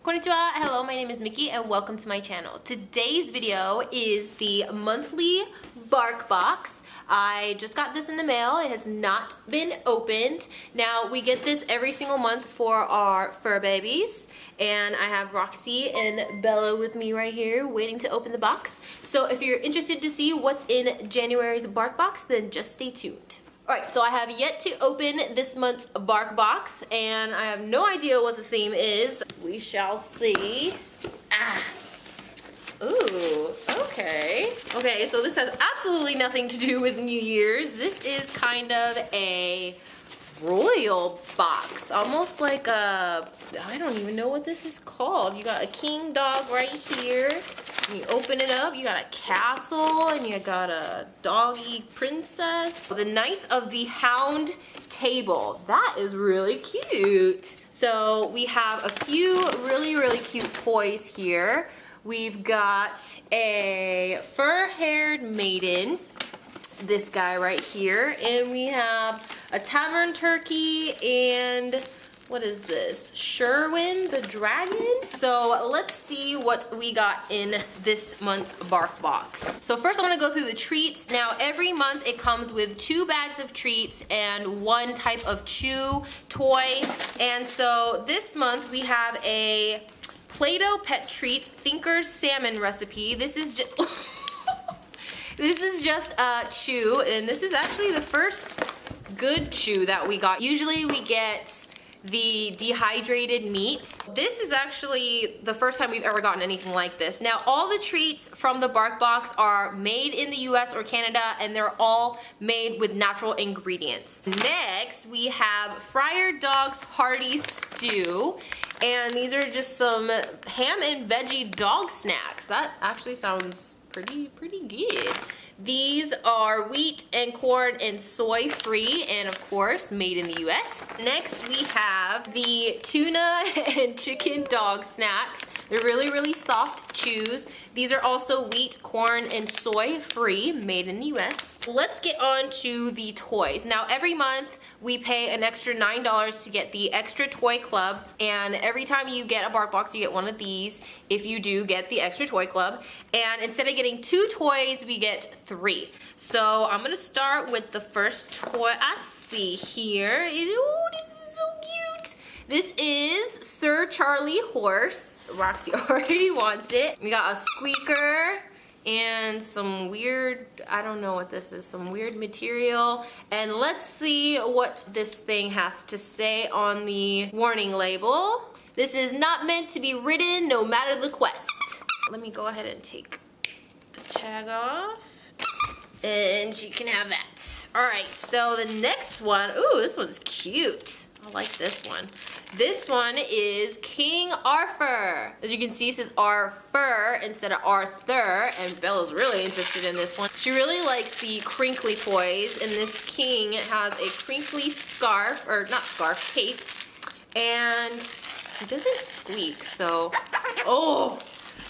Konnichiwa, hello, my name is Miki and welcome to my channel. Today's video is the monthly BarkBox. I just got this in the mail. It has not been opened. Now, we get this every single month for our fur babies. And I have Roxy and Bella with me right here waiting to open the box. So if you're interested to see what's in January's BarkBox, then just stay tuned. Alright, so I have yet to open this month's BarkBox, and I have no idea what the theme is. We shall see. Ooh, okay. Okay, so this has absolutely nothing to do with New Year's. This is kind of a royal box. Almost like a, I don't even know what this is called. You got a king dog right here. And you open it up, you got a castle, and you got a doggy princess. The Knights of the Hound table. That is really cute. So we have a few really cute toys here. We've got a fur-haired maiden, this guy right here, and we have a tavern turkey and what is this? Sherwin the dragon? So let's see what we got in this month's BarkBox. So first I'm gonna go through the treats. Now every month it comes with 2 bags of treats and 1 type of chew toy. And so this month we have a Play-Doh Pet Treats Thinker's Salmon recipe. This is just this is just a chew, and this is actually the first good chew that we got. Usually we get the dehydrated meat. This is actually the first time we've ever gotten anything like this. Now, all the treats from the BarkBox are made in the US or Canada, and they're all made with natural ingredients. Next, we have Friar Dog's Hearty Stew, and these are just some ham and veggie dog snacks. That actually sounds pretty good. These are wheat and corn and soy free, and of course made in the US. Next we have the tuna and chicken dog snacks. They're really soft chews. These are also wheat, corn, and soy free, made in the US. Let's get on to the toys. Now every month we pay an extra $9 to get the extra toy club, and every time you get a BarkBox you get one of these if you do get the extra toy club. And instead of getting 2 toys, we get 3. So I'm gonna start with the first toy I see here. Ooh, this is so cute. This is Sir Charlie Horse. Roxy already wants it. We got a squeaker and some weird, I don't know what this is, some weird material. And let's see what this thing has to say on the warning label. This is not meant to be ridden, no matter the quest. Let me go ahead and take the tag off, and she can have that. All right, so the next one, ooh, this one's cute. I like this one. This one is King Arthur. As you can see, it says Arthur instead of Arthur, and Bella's really interested in this one. She really likes the crinkly toys, and this king has a crinkly scarf, or not scarf, cape, and it doesn't squeak, so, oh,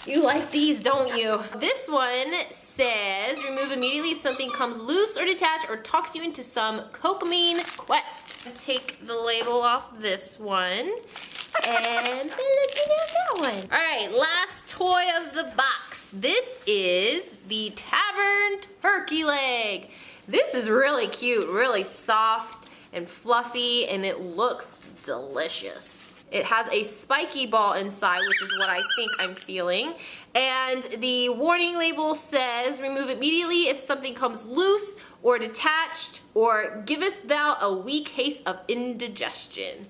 you like these, don't you? This one says, remove immediately if something comes loose or detached or talks you into some copamine quest. Take the label off this one, and that one. All right, last toy of the box. This is the Tavern Turkey Leg. This is really cute, really soft and fluffy, and it looks delicious. It has a spiky ball inside, which is what I think I'm feeling. And the warning label says, remove immediately if something comes loose or detached, or givest thou a weak case of indigestion.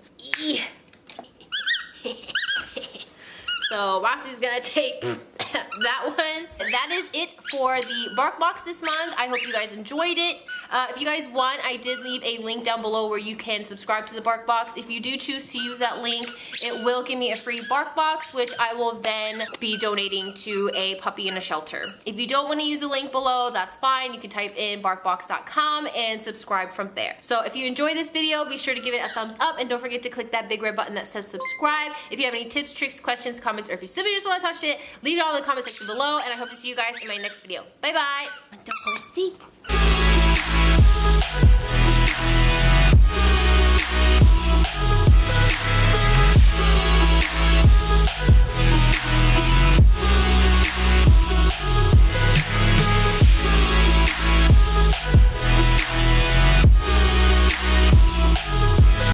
So Roxy's gonna take that one. That is it for the BarkBox this month. I hope you guys enjoyed it. If you guys want, I did leave a link down below where you can subscribe to the BarkBox. If you do choose to use that link, it will give me a free BarkBox, which I will then be donating to a puppy in a shelter. If you don't want to use the link below, that's fine. You can type in barkbox.com and subscribe from there. So if you enjoyed this video, be sure to give it a thumbs up, and don't forget to click that big red button that says subscribe. If you have any tips, tricks, questions, comments, or if you simply just want to touch it, leave it all in the comment section below, and I hope to see you guys in my next video. Bye bye.